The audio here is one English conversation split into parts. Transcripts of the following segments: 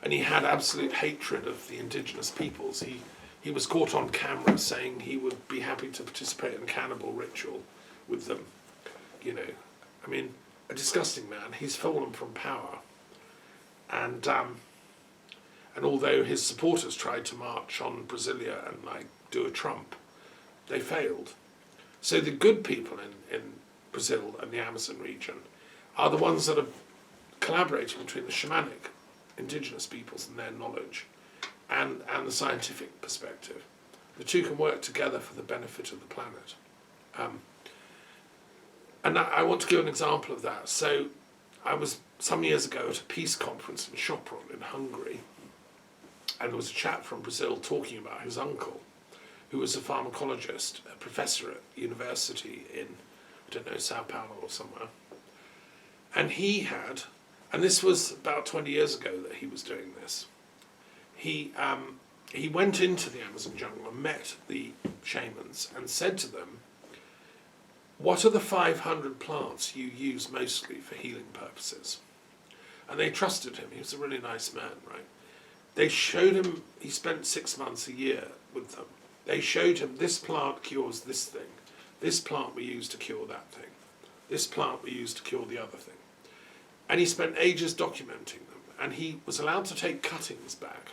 and he had absolute hatred of the indigenous peoples. He was caught on camera saying he would be happy to participate in a cannibal ritual with them. You know, I mean, a disgusting man. He's fallen from power, and although his supporters tried to march on Brasilia and like do a Trump, they failed. So the good people in Brazil and the Amazon region are the ones that are collaborating between the shamanic indigenous peoples and their knowledge and the scientific perspective. The two can work together for the benefit of the planet. And I want to give an example of that. So I was some years ago at a peace conference in Sopron in Hungary, and there was a chap from Brazil talking about his uncle, who was a pharmacologist, a professor at university in, I don't know, Sao Paulo or somewhere. And he had, and this was about 20 years ago that he was doing this, he went into the Amazon jungle and met the shamans and said to them, what are the 500 plants you use mostly for healing purposes? And they trusted him. He was a really nice man, right? They showed him, he spent 6 months a year with them. They showed him, this plant cures this thing. This plant we use to cure that thing. This plant we use to cure the other thing. And he spent ages documenting them. And he was allowed to take cuttings back.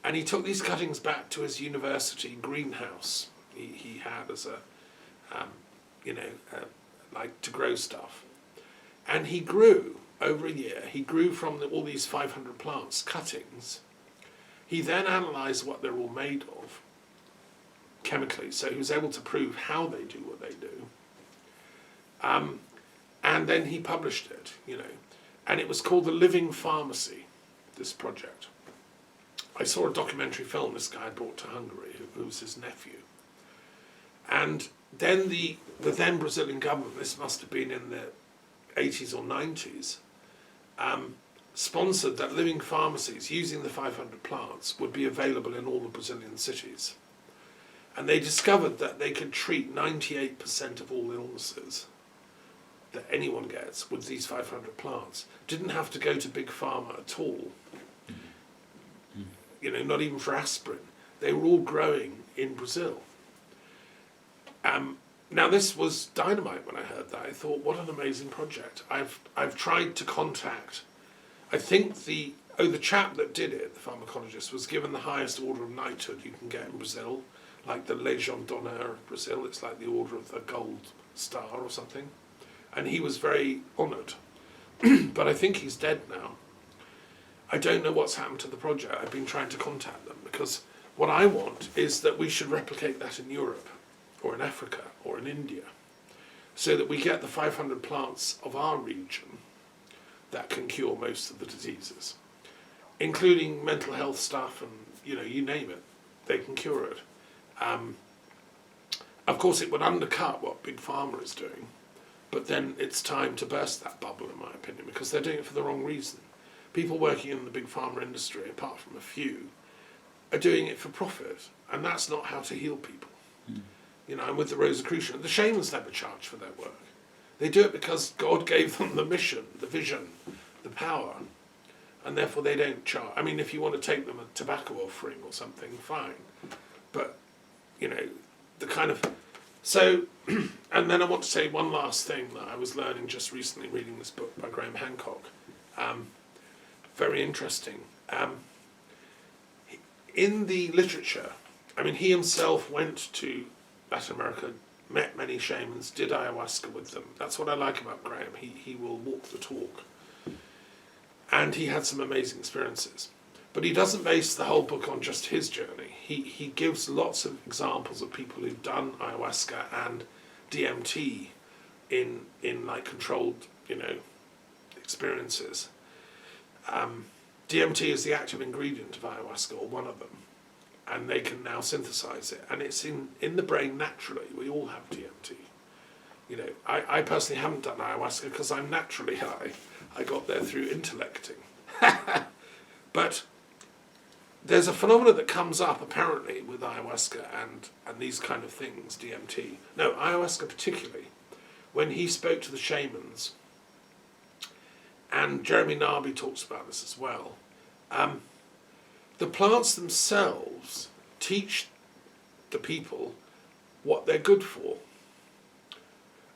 And he took these cuttings back to his university greenhouse he had as a, like to grow stuff. And he grew, over a year, he grew from all these 500 plants, cuttings. He then analysed what they're all made of, chemically, so he was able to prove how they do what they do. And then he published it, and it was called The Living Pharmacy, this project. I saw a documentary film this guy brought to Hungary, who was his nephew. And then the then Brazilian government, this must have been in the 80s or 90s, sponsored that living pharmacies using the 500 plants would be available in all the Brazilian cities. And they discovered that they could treat 98% of all illnesses that anyone gets with these 500 plants. Didn't have to go to big pharma at all. Not even for aspirin. They were all growing in Brazil. Now this was dynamite when I heard that. I thought, what an amazing project. I've tried to contact, I think the chap that did it, the pharmacologist, was given the highest order of knighthood you can get in Brazil, like the Legion d'Honneur of Brazil. It's like the Order of the Gold Star or something. And he was very honoured. But I think he's dead now. I don't know what's happened to the project. I've been trying to contact them because what I want is that we should replicate that in Europe or in Africa or in India so that we get the 500 plants of our region that can cure most of the diseases, including mental health stuff and, you name it, they can cure it. Of course, it would undercut what Big Pharma is doing, but then it's time to burst that bubble, in my opinion, because they're doing it for the wrong reason. People working in the Big Pharma industry, apart from a few, are doing it for profit, and that's not how to heal people. And with the Rosicrucian, the shamans never charge for their work. They do it because God gave them the mission, the vision, the power, and therefore they don't charge. I mean, if you want to take them a tobacco offering or something, fine. But, the kind of... So, and then I want to say one last thing that I was learning just recently, reading this book by Graham Hancock. Very interesting. In the literature, he himself went to Latin America, met many shamans, did ayahuasca with them. That's what I like about Graham. He will walk the talk. And he had some amazing experiences. But he doesn't base the whole book on just his journey. He gives lots of examples of people who've done ayahuasca and DMT in like controlled, experiences. DMT is the active ingredient of ayahuasca, or one of them, and they can now synthesize it, and it's in the brain naturally. We all have DMT. I personally haven't done ayahuasca because I'm naturally high. I got there through intellecting. But there's a phenomenon that comes up apparently with ayahuasca and these kind of things, DMT. No, ayahuasca particularly, when he spoke to the shamans, and Jeremy Narby talks about this as well, The plants themselves teach the people what they're good for.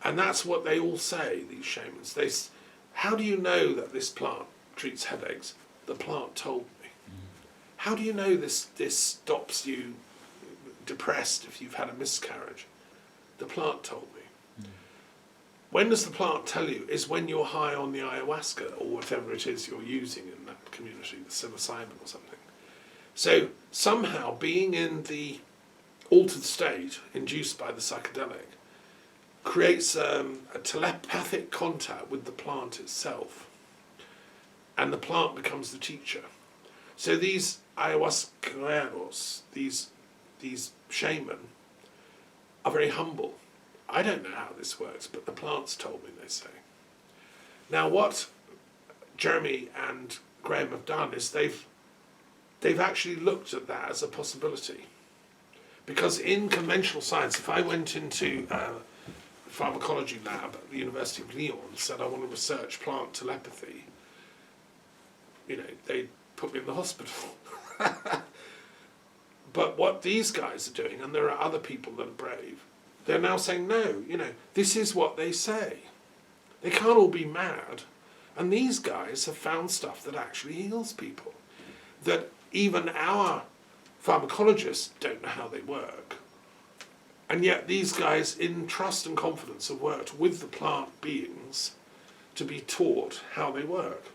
And that's what they all say, these shamans. How do you know that this plant treats headaches? The plant told me. How do you know this stops you depressed if you've had a miscarriage? The plant told me. When does the plant tell you? Is when you're high on the ayahuasca or whatever it is you're using in that community, the psilocybin or something. So somehow being in the altered state induced by the psychedelic creates a telepathic contact with the plant itself, and the plant becomes the teacher. So these ayahuasqueros, these shaman, are very humble. I don't know how this works, but the plants told me, they say. Now what Jeremy and Graham have done is they've actually looked at that as a possibility. Because in conventional science, if I went into a pharmacology lab at the University of Lyon and said I want to research plant telepathy, they'd put me in the hospital. But what these guys are doing, and there are other people that are brave, they're now saying, no, this is what they say. They can't all be mad. And these guys have found stuff that actually heals people, that even our pharmacologists don't know how they work. And yet these guys, in trust and confidence, have worked with the plant beings to be taught how they work.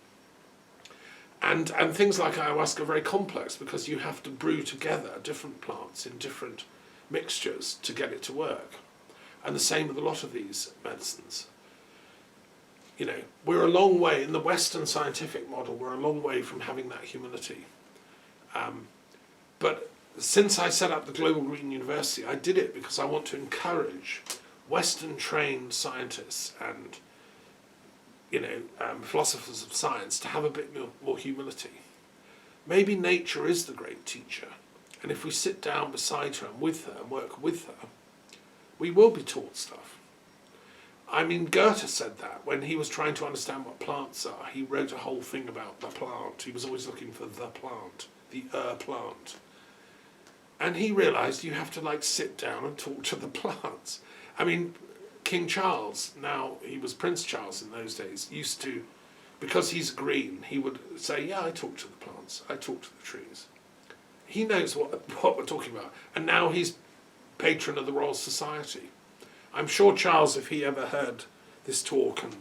And things like ayahuasca are very complex because you have to brew together different plants in different mixtures to get it to work. And the same with a lot of these medicines. We're a long way, in the Western scientific model, we're a long way from having that humility. But since I set up the Global Green University, I did it because I want to encourage Western-trained scientists and philosophers of science to have a bit more humility. Maybe nature is the great teacher, and if we sit down beside her and with her and work with her, we will be taught stuff. I mean, Goethe said that when he was trying to understand what plants are. He wrote a whole thing about the plant. He was always looking for the plant, the plant. And he realised you have to sit down and talk to the plants. I mean, King Charles, now he was Prince Charles in those days, used to, because he's green, he would say, yeah, I talk to the plants, I talk to the trees. He knows what we're talking about. And now he's patron of the Royal Society. I'm sure Charles, if he ever heard this talk, and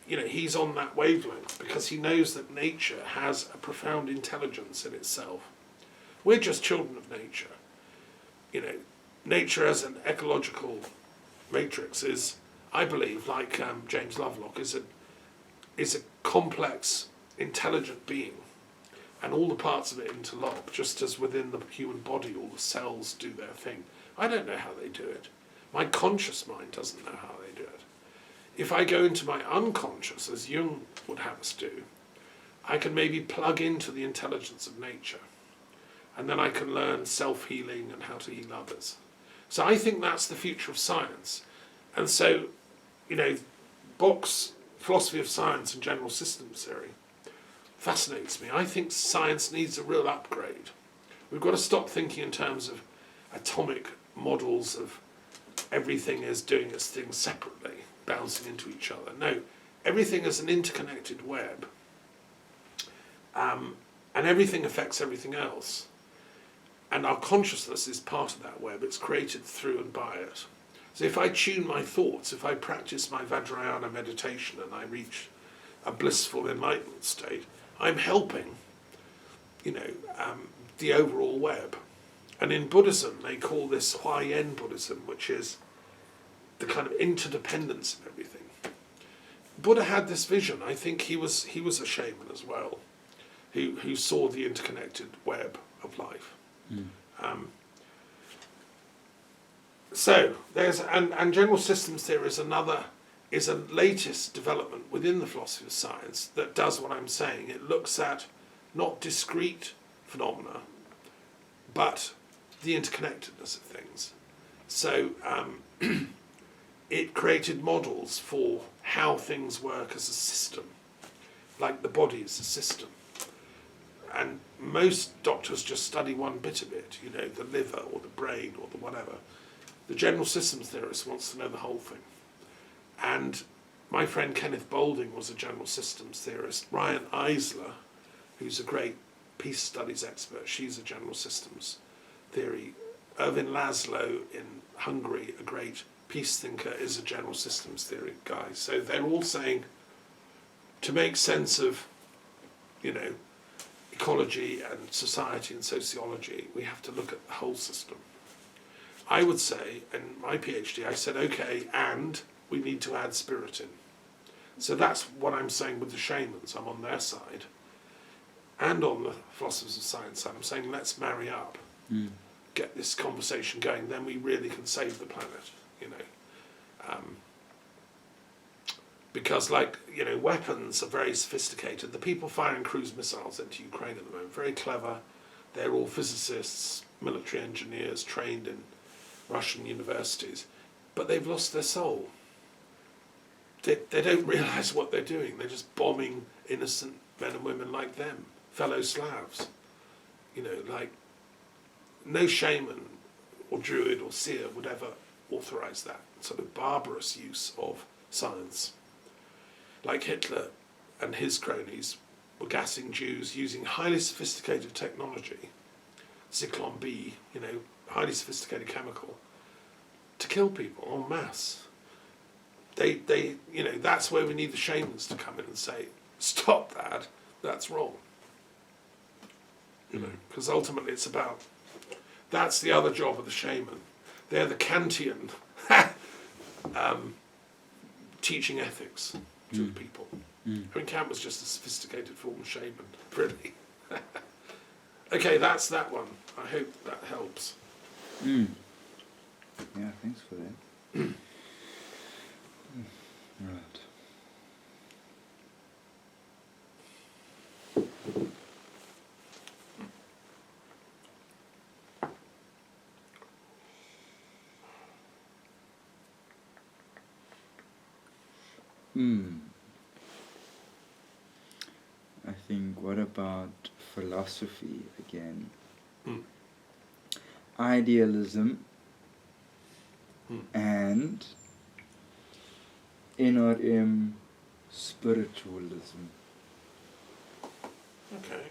he's on that wavelength because he knows that nature has a profound intelligence in itself. We're just children of nature. Nature as an ecological matrix is, I believe, like James Lovelock, is a complex, intelligent being, and all the parts of it interlock, just as within the human body all the cells do their thing. I don't know how they do it. My conscious mind doesn't know how they do it. If I go into my unconscious, as Jung would have us do, I can maybe plug into the intelligence of nature, and then I can learn self-healing and how to heal others. So I think that's the future of science. And so, Bock's philosophy of science and general systems theory fascinates me. I think science needs a real upgrade. We've got to stop thinking in terms of atomic models of everything is doing its thing separately, bouncing into each other. No, everything is an interconnected web. And everything affects everything else. And our consciousness is part of that web. It's created through and by it. So if I tune my thoughts, if I practice my Vajrayana meditation and I reach a blissful enlightenment state, I'm helping, the overall web. And in Buddhism, they call this Huayan Buddhism, which is the kind of interdependence of everything. Buddha had this vision. I think he was a shaman as well, who saw the interconnected web of life. So there's and general systems theory is a latest development within the philosophy of science that does what I'm saying. It looks at not discrete phenomena, but the interconnectedness of things. So it created models for how things work as a system, like the body is a system. and most doctors just study one bit of it, you know, the liver or the brain or the whatever. The general systems theorist wants to know the whole thing. And my friend Kenneth Boulding was a general systems theorist. Ryan Eisler, who's a great peace studies expert, she's a general systems theory. Ervin Laszlo in Hungary, a great peace thinker, is a general systems theory guy. So they're all saying, to make sense of, you know, ecology and society and sociology, we have to look at the whole system. I would say, in my PhD, I said, okay, and we need to add spirit in. So that's what I'm saying with the shamans. I'm on their side. And on the philosophers of science side, I'm saying, let's marry up. Get this conversation going, then we really can save the planet, you know. Because, like, you know, weapons are very sophisticated. The people firing cruise missiles into Ukraine at the moment, very clever. They're all physicists, military engineers trained in Russian universities, but they've lost their soul. They don't realise what they're doing. They're just bombing innocent men and women like them, fellow Slavs. You know, like, no shaman or druid or seer would ever authorise that sort of barbarous use of science. Like Hitler and his cronies were gassing Jews using highly sophisticated technology, Zyklon B, you know, highly sophisticated chemical, to kill people en masse. They, you know, that's where we need the shamans to come in and say, stop that, that's wrong. You know, because ultimately it's about, that's the other job of the shaman. They're the Kantian teaching ethics to the people. I mean, Kant was just a sophisticated form of shaman, really. Okay, that's that one. I hope that helps. Yeah, thanks for that. Right. I think, what about philosophy again? Idealism and NRM spiritualism. Okay,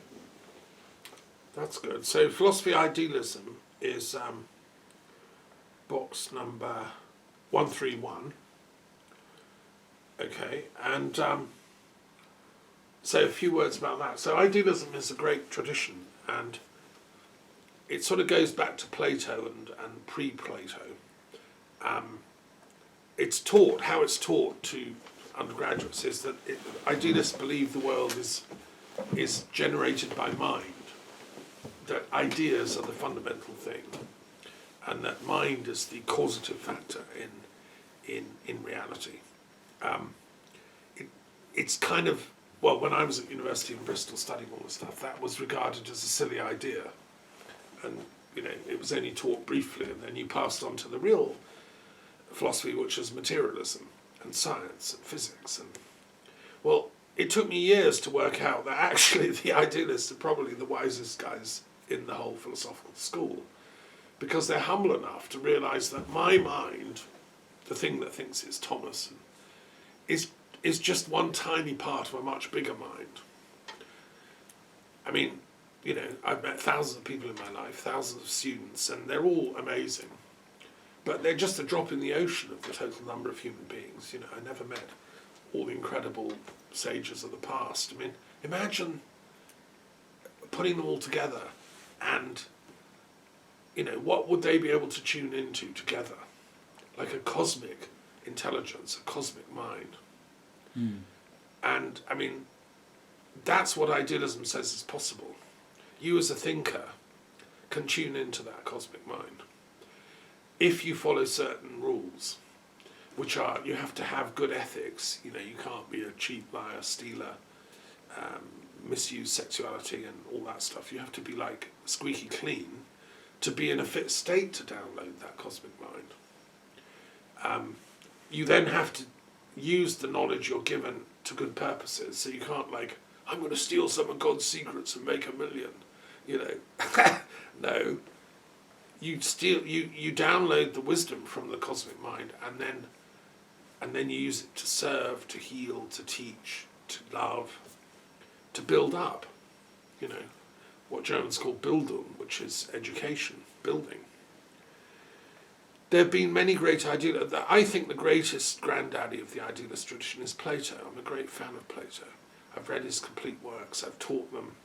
that's good. So philosophy idealism is box number 131. Okay, and so a few words about that. So idealism is a great tradition, and it sort of goes back to Plato and pre-Plato. It's taught, how it's taught to undergraduates is that idealists believe the world is generated by mind, that ideas are the fundamental thing, and that mind is the causative factor in reality. It's kind of, well, when I was at university in Bristol studying all this stuff, that was regarded as a silly idea. And, you know, it was only taught briefly, and then you passed on to the real philosophy, which is materialism and science and physics. And, well, it took me years to work out that actually the idealists are probably the wisest guys in the whole philosophical school, because they're humble enough to realise that my mind, the thing that thinks it's Thomas, is just one tiny part of a much bigger mind. I mean, you know, I've met thousands of people in my life, thousands of students, and they're all amazing. But they're just a drop in the ocean of the total number of human beings. You know, I never met all the incredible sages of the past. I mean, imagine putting them all together and, you know, what would they be able to tune into together? Like a cosmic intelligence, a cosmic mind. And, I mean, that's what idealism says is possible. You as a thinker can tune into that cosmic mind if you follow certain rules, which are, you have to have good ethics. You know, you can't be a cheat, liar, stealer, misuse sexuality and all that stuff. You have to be like squeaky clean to be in a fit state to download that cosmic mind. You then have to use the knowledge you're given to good purposes, so you can't like I'm going to steal some of God's secrets and make $1 million. You know, no. You download the wisdom from the cosmic mind, and then you use it to serve, to heal, to teach, to love, to build up. You know, what Germans call Bildung, which is education, building. There have been many great idealists. I think the greatest granddaddy of the idealist tradition is Plato. I'm a great fan of Plato. I've read his complete works. I've taught them.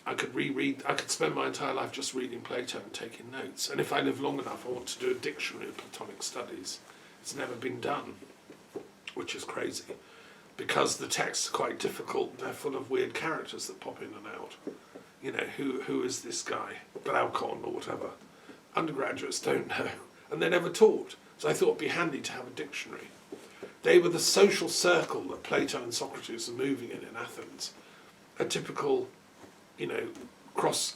I could spend my entire life just reading Plato and taking notes. And if I live long enough, I want to do a dictionary of Platonic studies. It's never been done, which is crazy, because the texts are quite difficult. They're full of weird characters that pop in and out. You know, who is this guy? Glaucon or whatever. Undergraduates don't know, and they're never taught. So I thought it'd be handy to have a dictionary. They were the social circle that Plato and Socrates are moving in Athens. A typical, you know, cross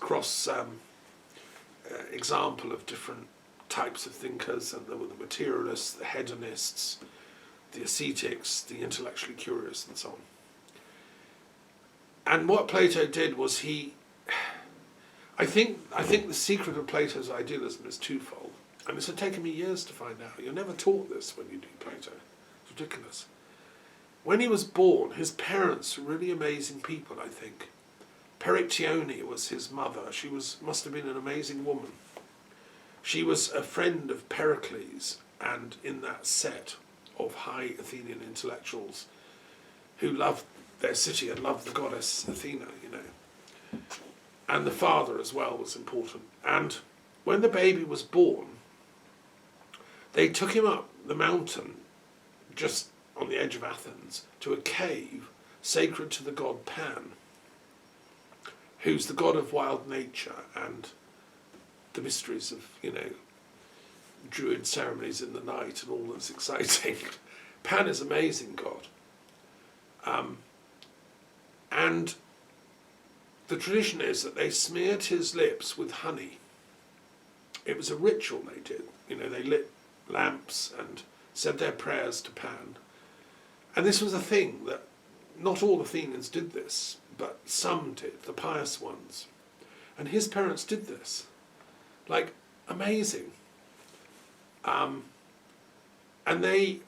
example of different types of thinkers, and there were the materialists, the hedonists, the ascetics, the intellectually curious, and so on. And what Plato did was I think the secret of Plato's idealism is twofold, and this had taken me years to find out. You're never taught this when you do Plato. It's ridiculous. When he was born, his parents were really amazing people, I think. Perictione was his mother. She must have been an amazing woman. She was a friend of Pericles, and in that set of high Athenian intellectuals who loved their city and loved the goddess Athena, you know. And the father as well was important. And when the baby was born, they took him up the mountain just on the edge of Athens to a cave sacred to the god Pan, who's the god of wild nature and the mysteries of, you know, druid ceremonies in the night and all that's exciting. Pan is an amazing god. And the tradition is that they smeared his lips with honey. It was a ritual they did. You know, they lit lamps and said their prayers to Pan. And this was a thing that not all Athenians did this, but some did, the pious ones. And his parents did this. Like, amazing. And they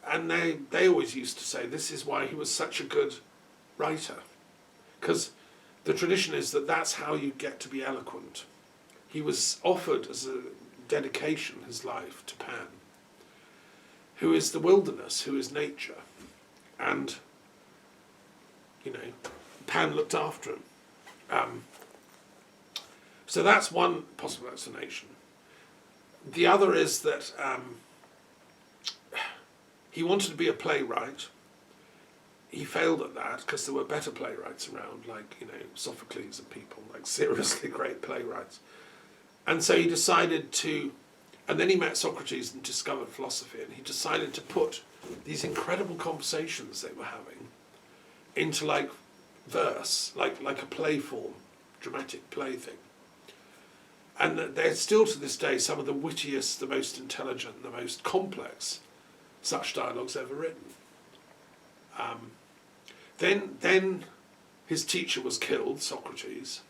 always used to say this is why he was such a good writer. Because the tradition is that that's how you get to be eloquent. He was offered as a dedication his life to Pan, who is the wilderness, who is nature. And, you know, Pan looked after him. So that's one possible explanation. The other is that he wanted to be a playwright. He failed at that because there were better playwrights around, like, you know, Sophocles and people, like seriously great playwrights. And so he decided to, and then he met Socrates and discovered philosophy, and he decided to put these incredible conversations they were having into like verse, like a play form, dramatic play thing. And they're still to this day some of the wittiest, the most intelligent, the most complex such dialogues ever written. Then his teacher was killed, Socrates,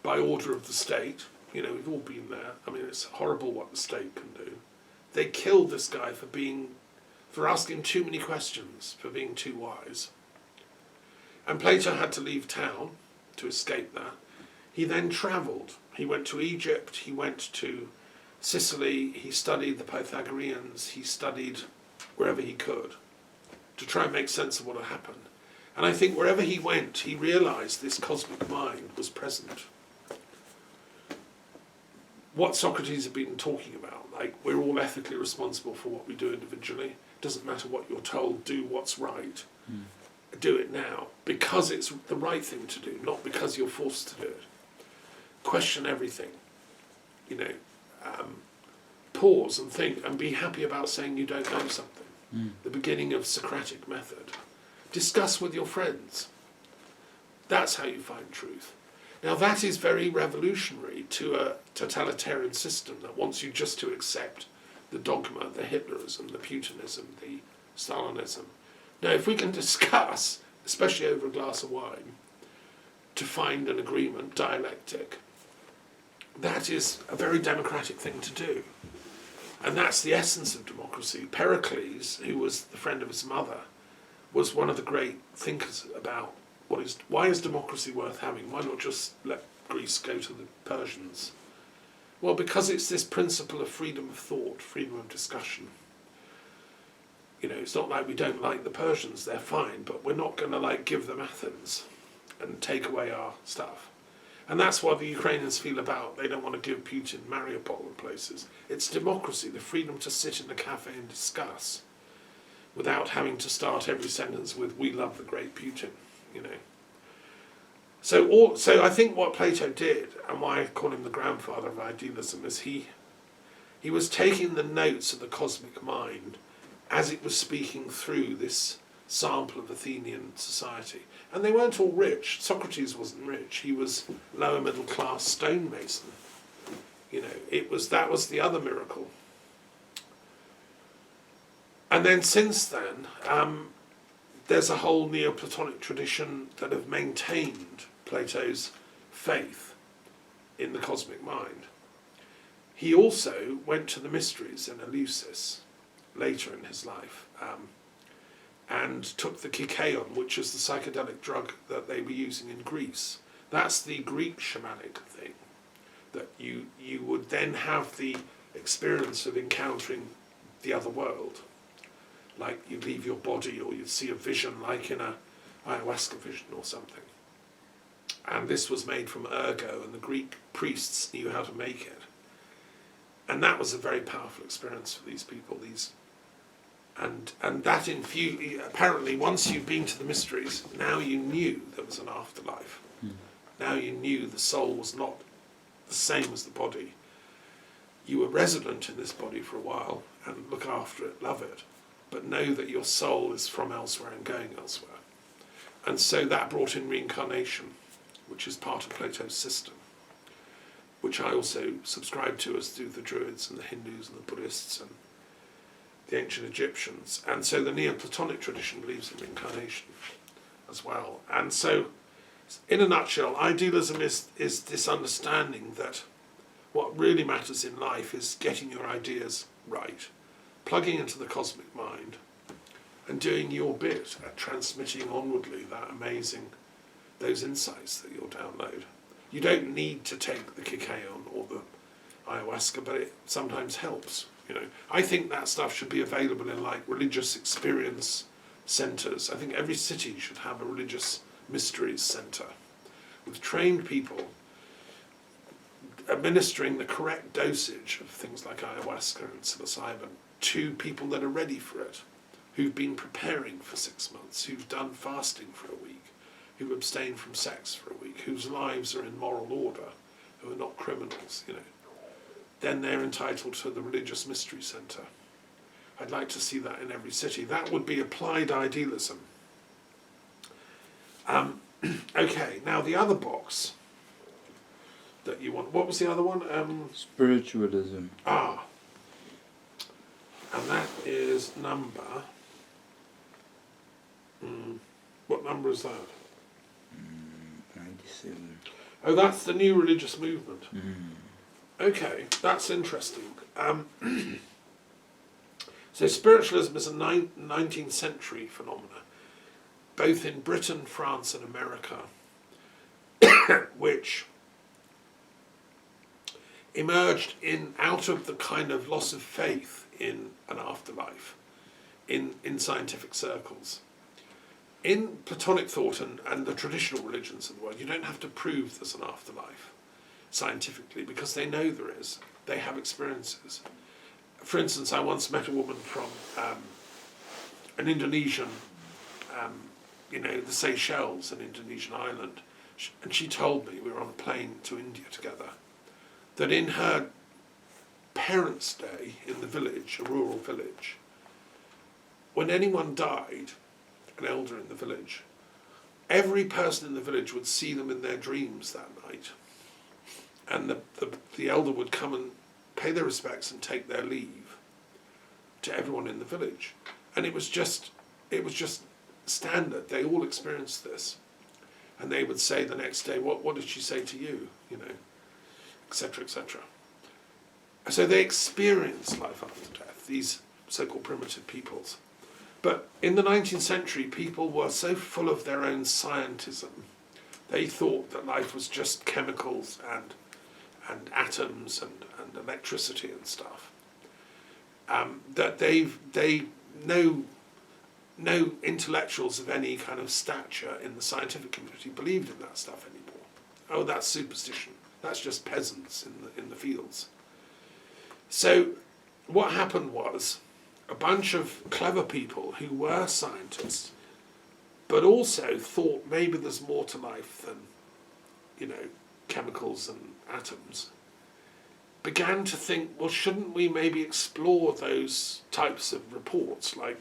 by order of the state. You know, we've all been there. I mean, it's horrible what the state can do. They killed this guy for asking too many questions, for being too wise. And Plato had to leave town to escape that. He then travelled. He went to Egypt, he went to Sicily, he studied the Pythagoreans, he studied wherever he could to try and make sense of what had happened. And I think wherever he went, he realised this cosmic mind was present. What Socrates had been talking about, like we're all ethically responsible for what we do individually. Doesn't matter what you're told, do what's right. Do it now, because it's the right thing to do, not because you're forced to do it. Question everything, you know, pause and think and be happy about saying you don't know something. The beginning of Socratic method. Discuss with your friends. That's how you find truth. Now that is very revolutionary to a totalitarian system that wants you just to accept the dogma, the Hitlerism, the Putinism, the Stalinism. Now if we can discuss especially over a glass of wine, to find an agreement, dialectic, that is a very democratic thing to do. And that's the essence of democracy. Pericles, who was the friend of his mother, was one of the great thinkers about why is democracy worth having? Why not just let Greece go to the Persians? Well, because it's this principle of freedom of thought, freedom of discussion. You know, it's not like we don't like the Persians, they're fine, but we're not going to give them Athens and take away our stuff. And that's what the Ukrainians feel about, they don't want to give Putin Mariupol and places. It's democracy, the freedom to sit in a cafe and discuss without having to start every sentence with, we love the great Putin, you know. So I think what Plato did, and why I call him the grandfather of idealism, is he was taking the notes of the cosmic mind as it was speaking through this sample of Athenian society. And they weren't all rich. Socrates wasn't rich. He was lower middle class stonemason. You know, that was the other miracle. And then since then, there's a whole Neoplatonic tradition that have maintained Plato's faith in the cosmic mind. He also went to the mysteries in Eleusis later in his life, and took the kikeon, which is the psychedelic drug that they were using in Greece. That's the Greek shamanic thing, that you would then have the experience of encountering the other world. Like you leave your body, or you'd see a vision like in a ayahuasca vision or something. And this was made from ergo, and the Greek priests knew how to make it. And that was a very powerful experience for these people. And that apparently once you've been to the mysteries, now you knew there was an afterlife. Now you knew the soul was not the same as the body. You were resident in this body for a while and look after it, love it, but know that your soul is from elsewhere and going elsewhere. And so that brought in reincarnation, which is part of Plato's system, which I also subscribe to, as do the Druids and the Hindus and the Buddhists and the ancient Egyptians. And so the Neoplatonic tradition believes in reincarnation as well. And so, in a nutshell, idealism is this understanding that what really matters in life is getting your ideas right, plugging into the cosmic mind, and doing your bit at transmitting onwardly those insights that you'll download. You don't need to take the kikeon or the ayahuasca, but it sometimes helps. You know, I think that stuff should be available in religious experience centres. I think every city should have a religious mysteries centre with trained people administering the correct dosage of things like ayahuasca and psilocybin to people that are ready for it, who've been preparing for 6 months, who've done fasting for a week, who abstain from sex for a week, whose lives are in moral order, who are not criminals, you know. Then they're entitled to the Religious Mystery Centre. I'd like to see that in every city. That would be applied idealism. Okay, now the other box that you want, what was the other one? Spiritualism. And that is number... what number is that? 97. Oh, that's the new religious movement. Okay, that's interesting. So spiritualism is a 19th century phenomenon, both in Britain, France and America, which emerged out of the kind of loss of faith in an afterlife in scientific circles. In Platonic thought and the traditional religions of the world, you don't have to prove there's an afterlife scientifically, because they know there is. They have experiences. For instance, I once met a woman from an Indonesian, the Seychelles, an Indonesian island, and she told me, we were on a plane to India together, that in her parents' day in the village, a rural village, when anyone died, an elder in the village, every person in the village would see them in their dreams that night. And the elder would come and pay their respects and take their leave to everyone in the village. And it was just standard. They all experienced this. And they would say the next day, what did she say to you? You know, etc., etc. So they experienced life after death, these so-called primitive peoples. But in the 19th century, people were so full of their own scientism. They thought that life was just chemicals and atoms and electricity and stuff. That no intellectuals of any kind of stature in the scientific community believed in that stuff anymore. Oh, that's superstition. That's just peasants in the fields. So what happened was a bunch of clever people who were scientists, but also thought maybe there's more to life than, you know, chemicals and atoms, began to think, well, shouldn't we maybe explore those types of reports, like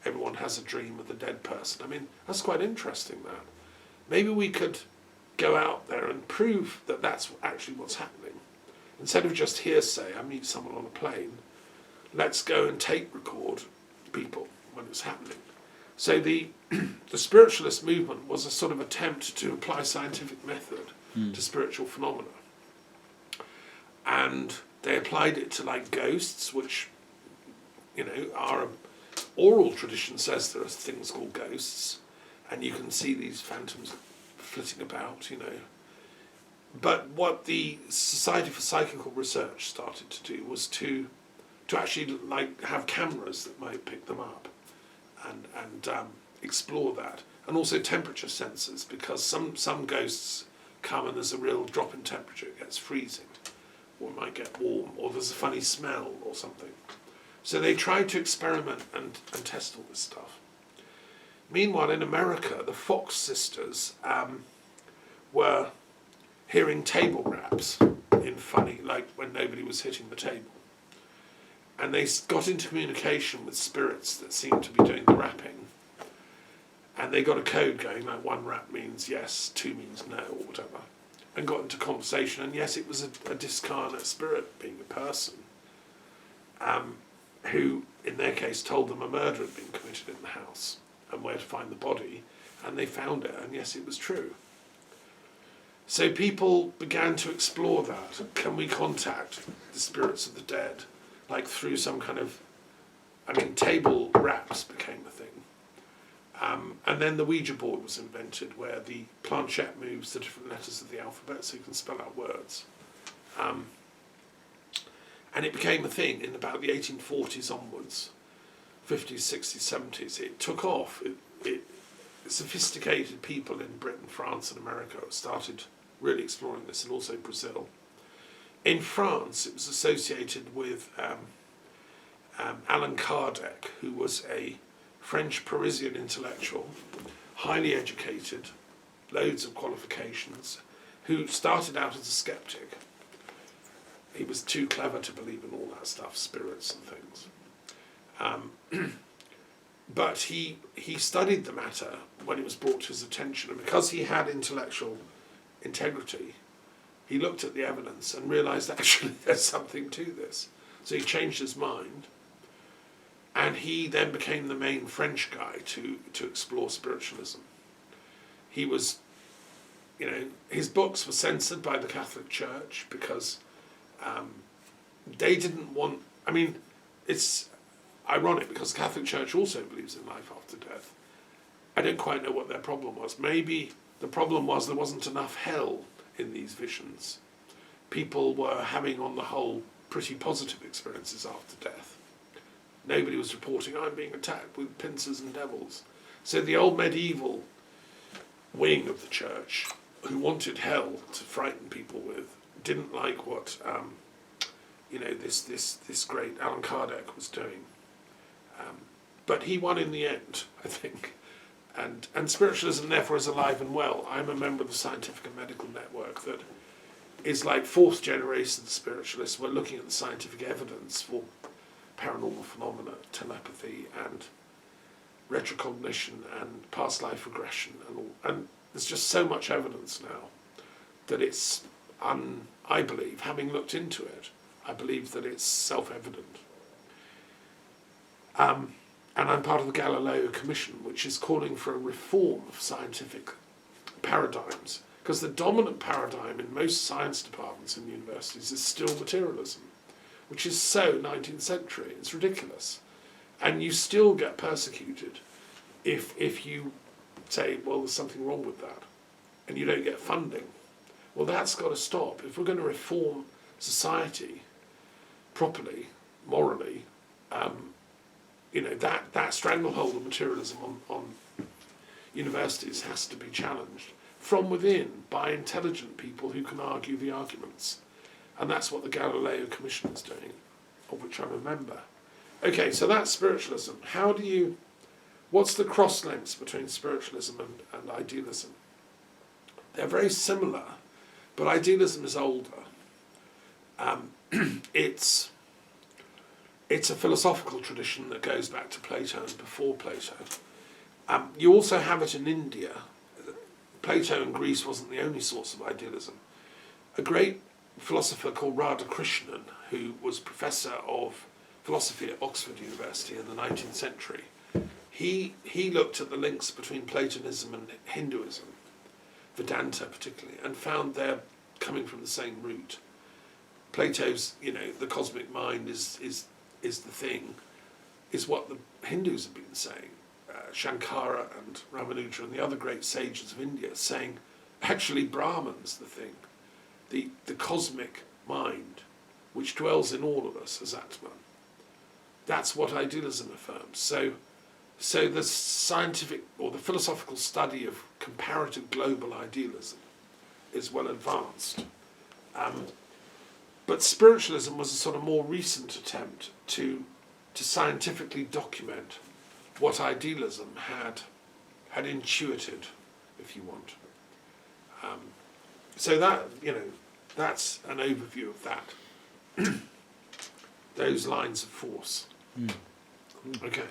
everyone has a dream of the dead person? I mean, that's quite interesting, that. Maybe we could go out there and prove that that's actually what's happening. Instead of just hearsay, I meet someone on a plane, let's go and tape record people when it's happening. So the spiritualist movement was a sort of attempt to apply scientific method to spiritual phenomena. And they applied it to like ghosts, which, you know, our oral tradition says there are things called ghosts, and you can see these phantoms flitting about, you know. But what the Society for Psychical Research started to do was to actually like have cameras that might pick them up and explore that, and also temperature sensors, because some ghosts come and there's a real drop in temperature, it gets freezing, or it might get warm, or there's a funny smell or something. So they tried to experiment and test all this stuff. Meanwhile, in America, the Fox sisters were hearing table raps in funny, like when nobody was hitting the table. And they got into communication with spirits that seemed to be doing the rapping. And they got a code going, like 1 rap means yes, 2 means no, or whatever. And got into conversation, and yes, it was a discarnate spirit, being a person, who, in their case, told them a murder had been committed in the house and where to find the body, and they found it, and yes, it was true. So people began to explore that. Can we contact the spirits of the dead, like through some kind of, table raps became a thing. And then the Ouija board was invented, where the planchette moves the different letters of the alphabet so you can spell out words. And it became a thing in about the 1840s onwards, 50s, 60s, 70s. It took off. Sophisticated people in Britain, France and America started really exploring this, and also Brazil. In France, it was associated with Allan Kardec, who was a French Parisian intellectual, highly educated, loads of qualifications, who started out as a skeptic. He was too clever to believe in all that stuff, spirits and things. But he studied the matter when it was brought to his attention, and because he had intellectual integrity, he looked at the evidence and realised actually there's something to this. So he changed his mind, and he then became the main French guy to explore spiritualism. He was, his books were censored by the Catholic Church because they didn't want, it's ironic because the Catholic Church also believes in life after death. I don't quite know what their problem was. Maybe the problem was there wasn't enough hell in these visions. People were having, on the whole, pretty positive experiences after death. Nobody was reporting, I'm being attacked with pincers and devils. So the old medieval wing of the church, who wanted hell to frighten people with, didn't like what this great Allan Kardec was doing. But he won in the end, I think. And spiritualism, therefore, is alive and well. I'm a member of the Scientific and Medical Network that is like 4th generation spiritualists. We're looking at the scientific evidence for paranormal phenomena, telepathy, and retrocognition, and past life regression, and all. And there's just so much evidence now that it's, I believe, having looked into it, I believe that it's self-evident. and I'm part of the Galileo Commission, which is calling for a reform of scientific paradigms, because the dominant paradigm in most science departments in universities is still materialism, which is so 19th century. It's ridiculous. And you still get persecuted if you say, well, there's something wrong with that, and you don't get funding. Well, that's got to stop. If we're going to reform society properly, morally, that stranglehold of materialism on universities has to be challenged from within by intelligent people who can argue the arguments. And that's what the Galileo Commission is doing, of which I'm a member. Okay, so that's spiritualism. What's the cross-links between spiritualism and idealism? They're very similar, but idealism is older. It's a philosophical tradition that goes back to Plato and before Plato. You also have it in India. Plato in Greece wasn't the only source of idealism. A great philosopher called Radhakrishnan, who was professor of philosophy at Oxford University in the 19th century, he looked at the links between Platonism and Hinduism, Vedanta particularly, and found they're coming from the same root. Plato's, the cosmic mind is the thing, is what the Hindus have been saying. Shankara and Ramanuja and the other great sages of India saying, actually Brahman's the thing. The cosmic mind, which dwells in all of us as Atman. That's what idealism affirms. So the scientific or the philosophical study of comparative global idealism is well advanced. But spiritualism was a sort of more recent attempt to scientifically document what idealism had intuited, if you want. So that, that's an overview of that. Those lines of force. Cool. Okay.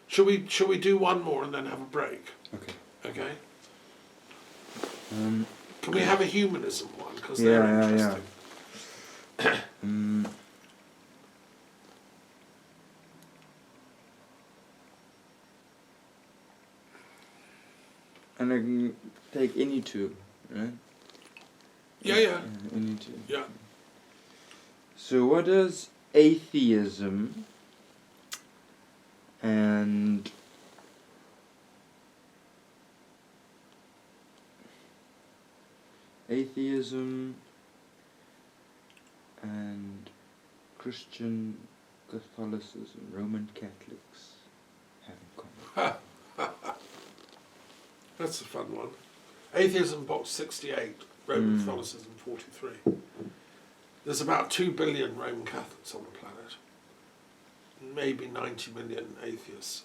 Shall we do one more and then have a break? Okay. Can we have a humanism one? Because they're interesting. And I can take any two, right? Yeah. Any two. Yeah. So what does atheism and Christian Catholicism, Roman Catholics have in common? That's a fun one. Atheism, box 68, Roman Catholicism, 43. There's about 2 billion Roman Catholics on the planet. Maybe 90 million atheists.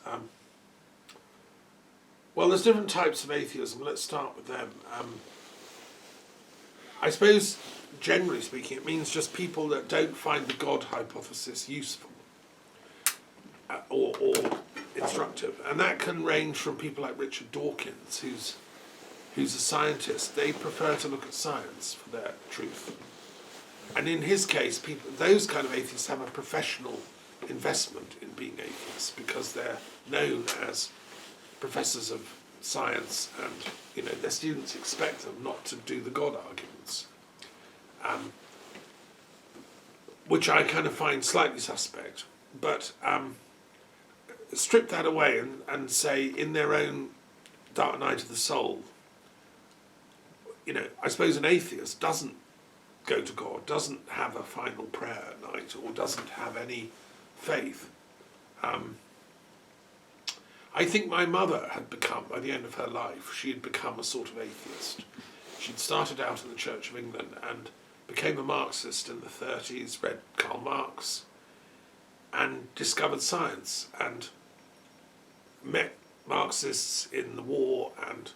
Well, there's different types of atheism. Let's start with them. I suppose, generally speaking, it means just people that don't find the God hypothesis useful or instructive. And that can range from people like Richard Dawkins, who's a scientist. They prefer to look at science for their truth. And in his case, those kind of atheists have a professional investment in being atheists because they're known as professors of science, and their students expect them not to do the God arguments, which I kind of find slightly suspect. But strip that away and say, in their own dark night of the soul, I suppose an atheist doesn't go to God, doesn't have a final prayer at night, or doesn't have any faith. I think my mother had become, by the end of her life, she had become a sort of atheist. She'd started out in the Church of England and became a Marxist in the 30s, read Karl Marx, and discovered science, and met Marxists in the war, and